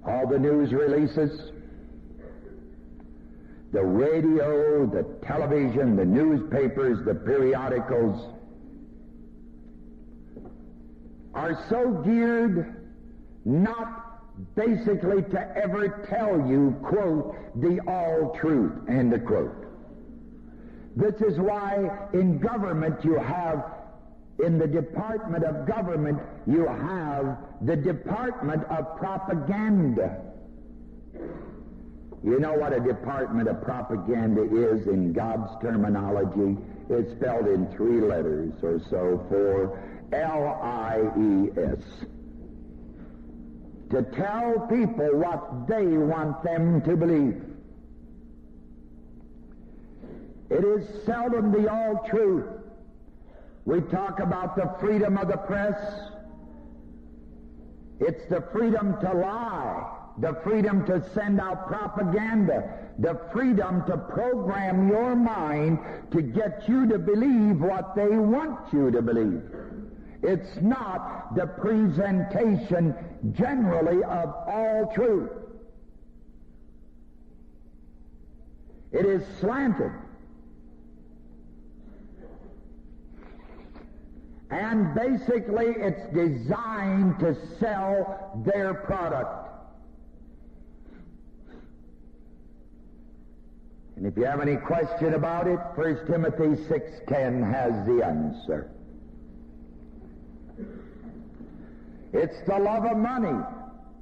all the news releases, the radio, the television, the newspapers, the periodicals are so geared not basically to ever tell you, quote, the all truth, end of quote. This is why in government you have, in the Department of Government, you have the Department of Propaganda. You know what a Department of Propaganda is in God's terminology? It's spelled in 3 letters or so, for LIES. To tell people what they want them to believe. It is seldom the all truth. We talk about the freedom of the press. It's the freedom to lie, the freedom to send out propaganda, the freedom to program your mind to get you to believe what they want you to believe. It's not the presentation generally of all truth. It is slanted. And basically it's designed to sell their product. And if you have any question about it, 1 Timothy 6:10 has the answer. It's the love of money.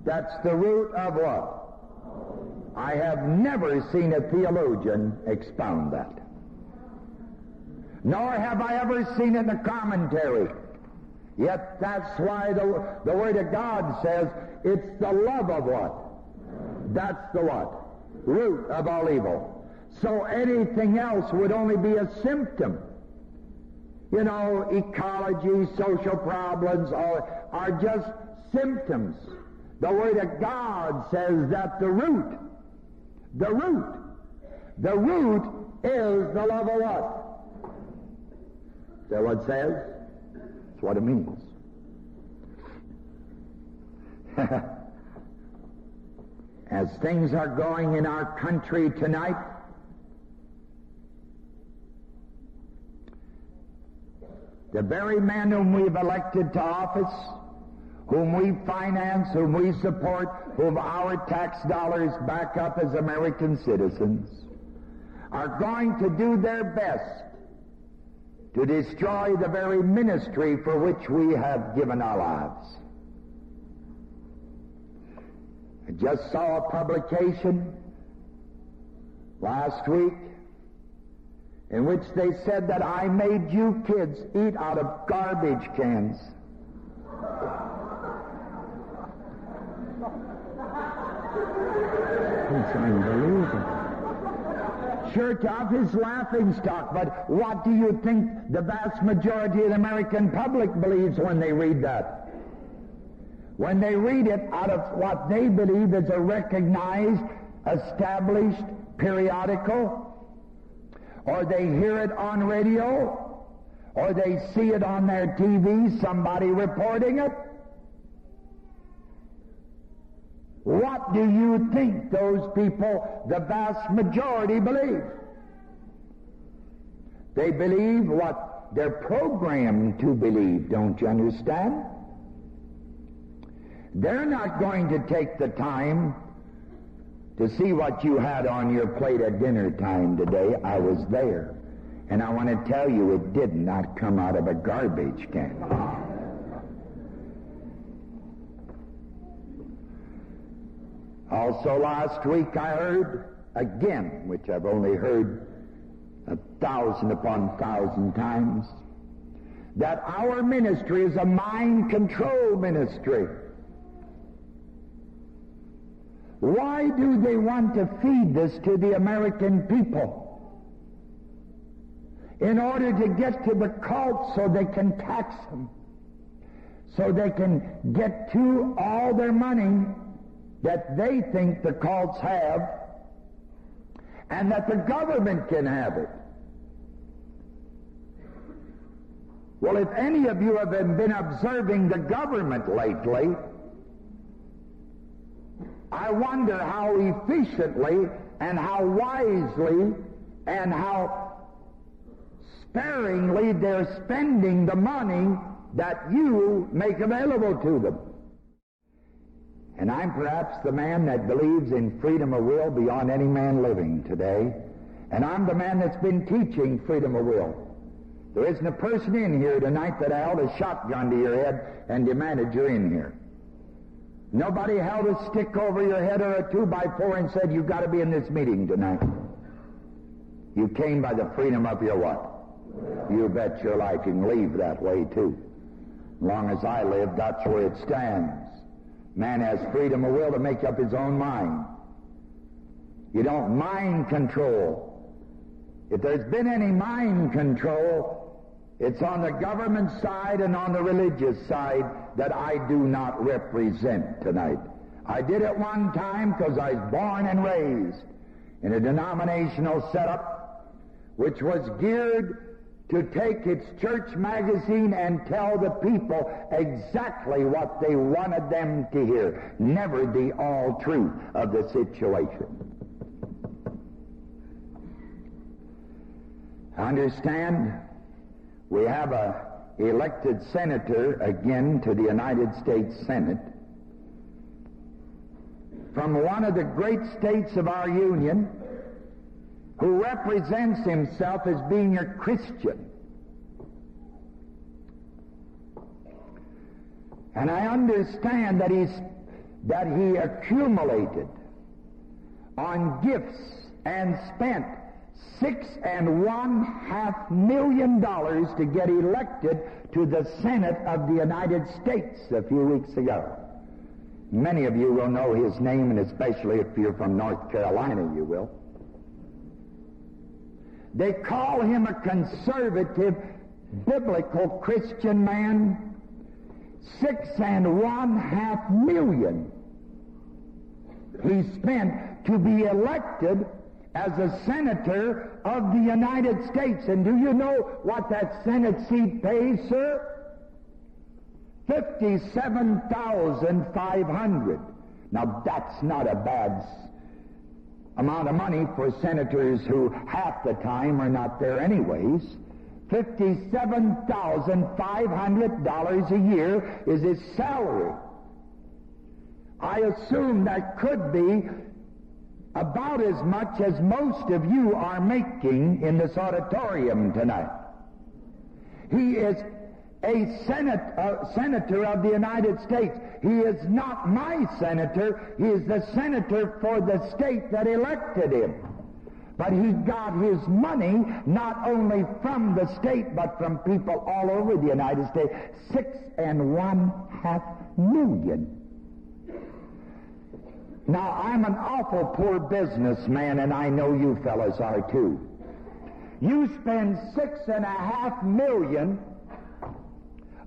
That's the root of what? I have never seen a theologian expound that. Nor have I ever seen it in a commentary. Yet that's why the Word of God says it's the love of what? That's the what? Root of all evil. So anything else would only be a symptom. You know, ecology, social problems are just symptoms. The Word of God says that the root is the love of what? Is that what it says? That's what it means. As things are going in our country tonight, the very men whom we've elected to office, whom we finance, whom we support, whom our tax dollars back up as American citizens, are going to do their best to destroy the very ministry for which we have given our lives. I just saw a publication last week in which they said that I made you kids eat out of garbage cans. It's unbelievable. Sure, tough is laughing stock, but what do you think the vast majority of the American public believes when they read that? When they read it out of what they believe is a recognized, established periodical, or they hear it on radio, or they see it on their TV, somebody reporting it. What do you think those people, the vast majority, believe? They believe what they're programmed to believe, don't you understand? They're not going to take the time to see what you had on your plate at dinner time today. I was there. And I want to tell you, it did not come out of a garbage can. Also last week I heard again, which I've only heard 1,000 upon 1,000 times, that our ministry is a mind control ministry. Why do they want to feed this to the American people? In order to get to the cults so they can tax them, so they can get to all their money that they think the cults have, and that the government can have it. Well, if any of you have been observing the government lately, I wonder how efficiently and how wisely and how sparingly they're spending the money that you make available to them. And I'm perhaps the man that believes in freedom of will beyond any man living today. And I'm the man that's been teaching freedom of will. There isn't a person in here tonight that held a shotgun to your head and demanded you're in here. Nobody held a stick over your head or a 2x4 and said, you've got to be in this meeting tonight. You came by the freedom of your what? You bet your life you can leave that way too. As long as I live, that's where it stands. Man has freedom of will to make up his own mind. You don't mind control. If there's been any mind control, it's on the government side and on the religious side that I do not represent tonight. I did it one time because I was born and raised in a denominational setup which was geared to take its church magazine and tell the people exactly what they wanted them to hear, never the all truth of the situation. Understand, we have a elected senator again to the United States Senate from one of the great states of our Union, who represents himself as being a Christian. And I understand that he accumulated on gifts and spent $6.5 million to get elected to the Senate of the United States a few weeks ago. Many of you will know his name, and especially if you're from North Carolina, you will. They call him a conservative, biblical Christian man. $6.5 million he spent to be elected as a senator of the United States. And do you know what that Senate seat pays, sir? $57,500. Now, that's not a bad amount of money for senators who half the time are not there anyways. $57,500 a year is his salary. I assume that could be about as much as most of you are making in this auditorium tonight. He is a senator of the United States. He is not my senator. He is the senator for the state that elected him. But he got his money not only from the state, but from people all over the United States. $6.5 million. Now, I'm an awful poor businessman, and I know you fellas are too. You spend $6.5 million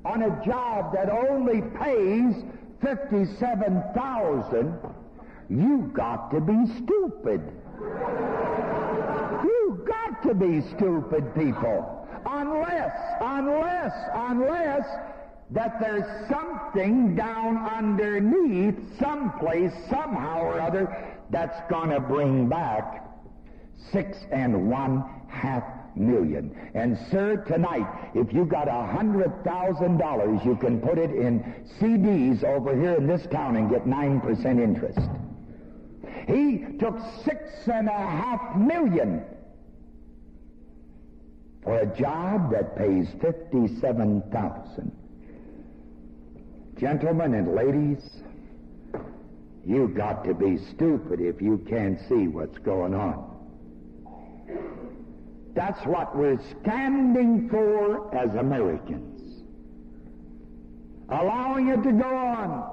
on a job that only pays $57,000. You got to be stupid. You got to be stupid, people. Unless that there's something down underneath, someplace, somehow or other, that's going to bring back $6.5 million. And sir, tonight, if you got $100,000, you can put it in CDs over here in this town and get 9% interest. He took $6.5 million for a job that pays $57,000. Gentlemen and ladies, you got to be stupid if you can't see what's going on. That's what we're standing for as Americans. Allowing it to go on.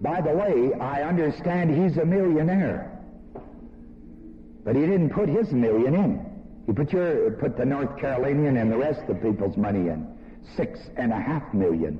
By the way, I understand he's a millionaire. But he didn't put his million in. He put the North Carolinian and the rest of the people's money in. $6.5 million.